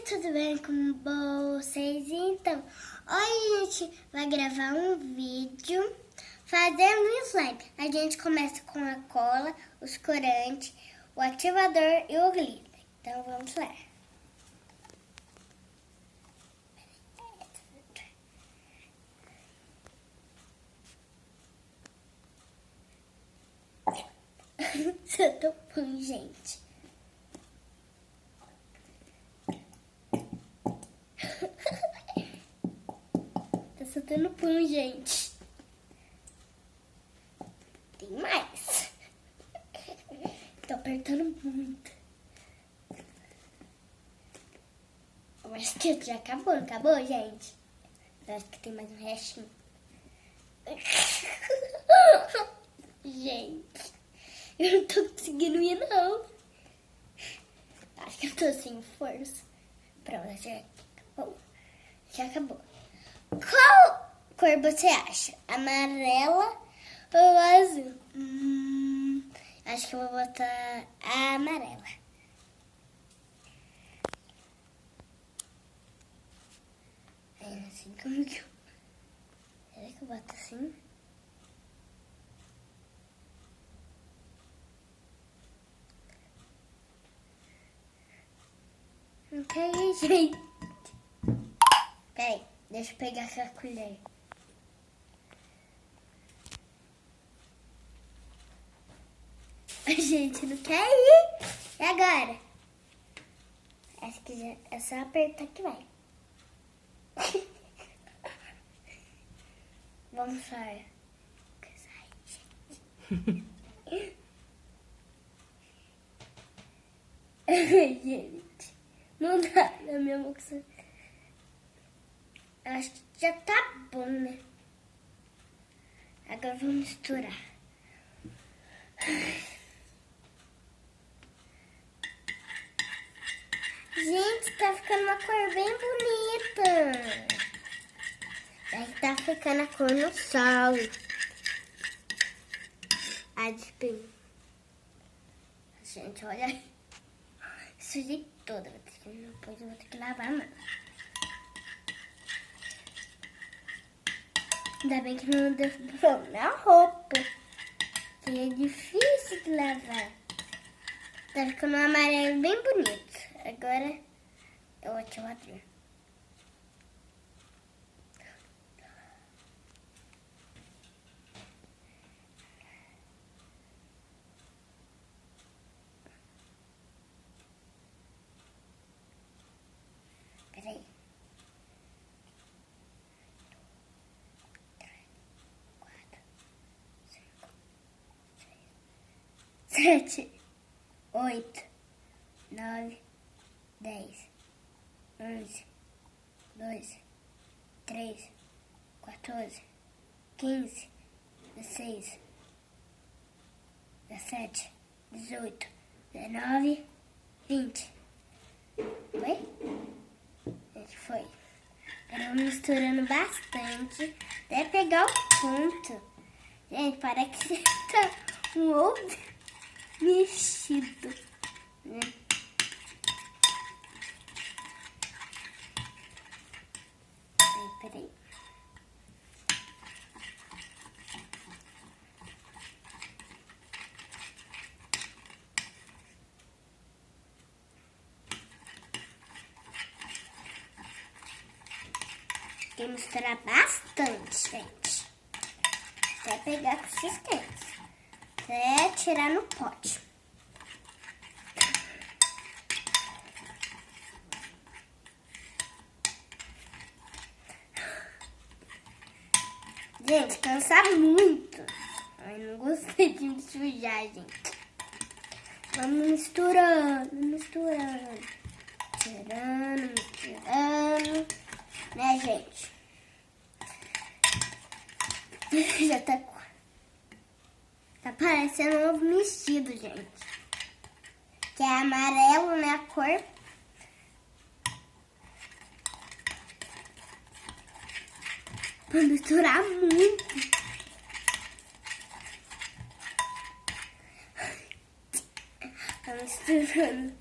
tudo bem com vocês? Então, hoje a gente vai gravar um vídeo fazendo um slime. A gente começa com a cola, os corantes, o ativador e o glitter. Então, vamos lá. Só tô bom, gente. Tá soltando pum, gente. Tem mais. Tô apertando muito. Eu acho que já acabou, não acabou, gente? Eu acho que tem mais um restinho. Gente, eu não tô conseguindo ir, não. Acho que eu tô sem força. Pronto, já acabou. Já acabou. Qual cor você acha? Amarela ou azul? Acho que eu vou botar a amarela. É assim como que eu... Será que eu boto assim? Não tem jeito. Peraí, deixa eu pegar essa colher. A gente não quer ir. E agora? Acho que já é só apertar que vai. Vamos lá. Gente, não dá na minha mão. Acho que já tá bom, né? Agora vamos misturar. Gente, tá ficando uma cor bem bonita. Aí tá ficando a cor no sal. Adivinha. Gente, olha aí. Sujei toda. Depois eu vou ter que lavar a mão. Ainda bem que não deu na roupa. Que é difícil de lavar. Tá ficando um amarelo bem bonito. Agora eu vou te mostrar. Peraí. 7, 8, 9, 10, 11, 12, 13, 14, 15, 16, 17, 18, 19, 20. Foi? Gente, foi. Agora vamos misturando bastante até pegar o ponto. Gente, parece que tá um ovo mexido, né? Peraí. Tem que misturar bastante, gente. Até pegar consistência. Até tirar no pote. Gente, cansa muito. Ai, não gostei de me sujar, gente. Vamos misturando, misturando. Misturando, misturando. Né, gente? Já tá parecendo um ovo mexido, gente. Que é amarelo, né, a cor. Vou misturar muito. Tá misturando.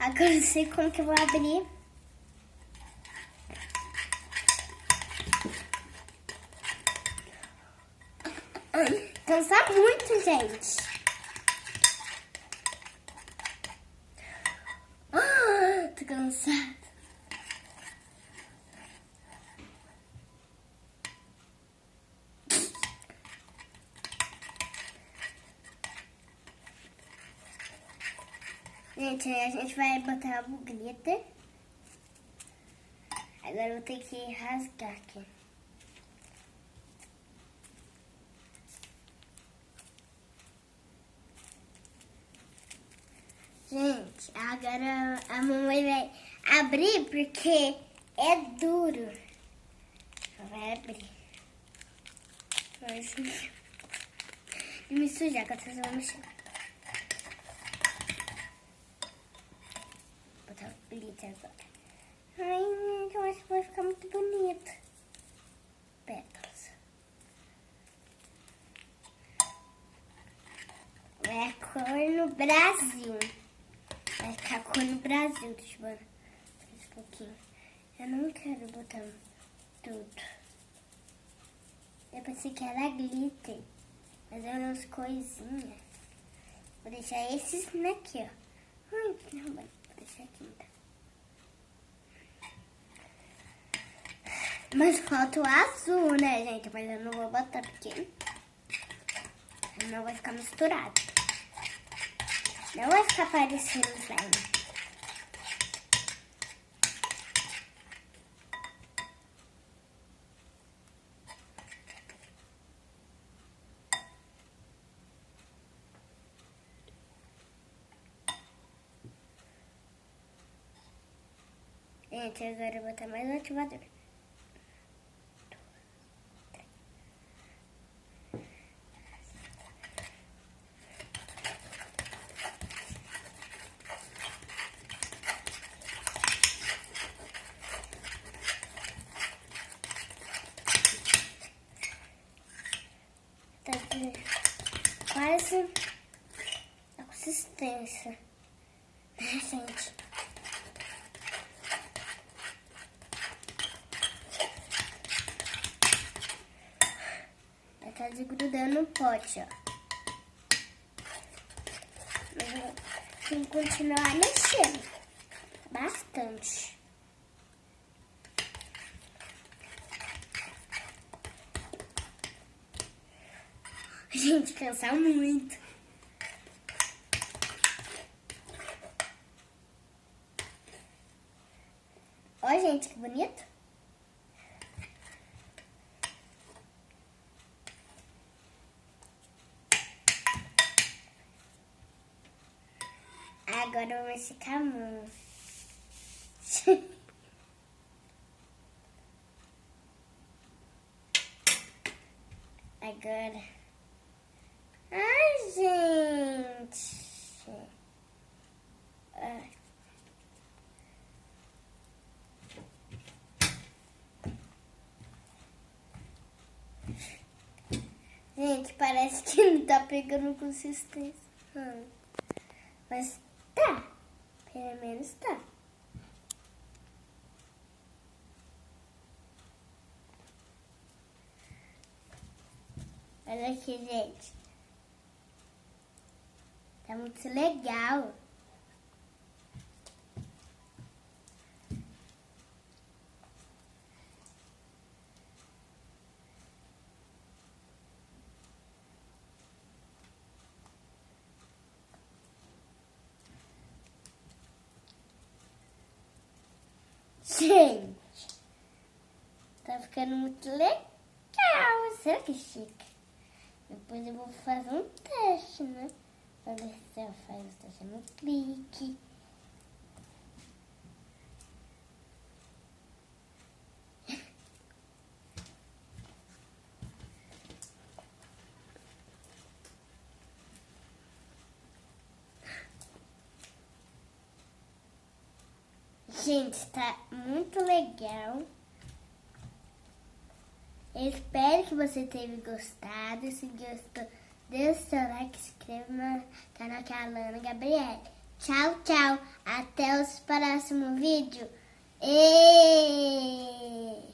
Agora eu não sei como que eu vou abrir. Cansa muito, gente. Tô cansada. Gente, aí a gente vai botar a glitter. Agora eu vou ter que rasgar aqui. Gente, agora a mamãe vai abrir porque é duro. Vai abrir. E me sujar com essa mexer. Vou botar o glitter agora. Ai, gente, eu acho que vai ficar muito bonito. Pétalas. É a cor no Brasil. Vai ficar a cor no Brasil. Deixa eu botar um pouquinho. Eu não quero botar tudo. Eu pensei que era glitter. Mas eram umas coisinhas. Vou deixar esses aqui, ó. Ai, não, vou deixar aqui então. Mas falta o azul, né, gente? Mas eu não vou botar porque não vai ficar misturado. Não vai ficar parecendo slime. Gente, agora eu vou botar mais um ativador. Tá quase a consistência, né, gente? Tá desgrudando o pote, ó. Mas eu tenho que continuar mexendo bastante. Gente, cansa muito. Ó, gente, que bonito. Agora eu vou mexer com a mão. Agora. Ai, gente. Gente, parece que não tá pegando consistência. Mas tá. Pelo menos tá. Olha aqui, gente. Tá muito legal. Gente, tá ficando muito legal. Será que fica? Depois eu vou fazer um teste, né? Pra ver se ela faz o teste no clique. Gente, tá muito legal. Eu espero que você tenha gostado. Se gostou, deixa o seu like, se inscreva no canal que é a Alana Gabriele. Tchau, tchau. Até o próximo vídeo. E...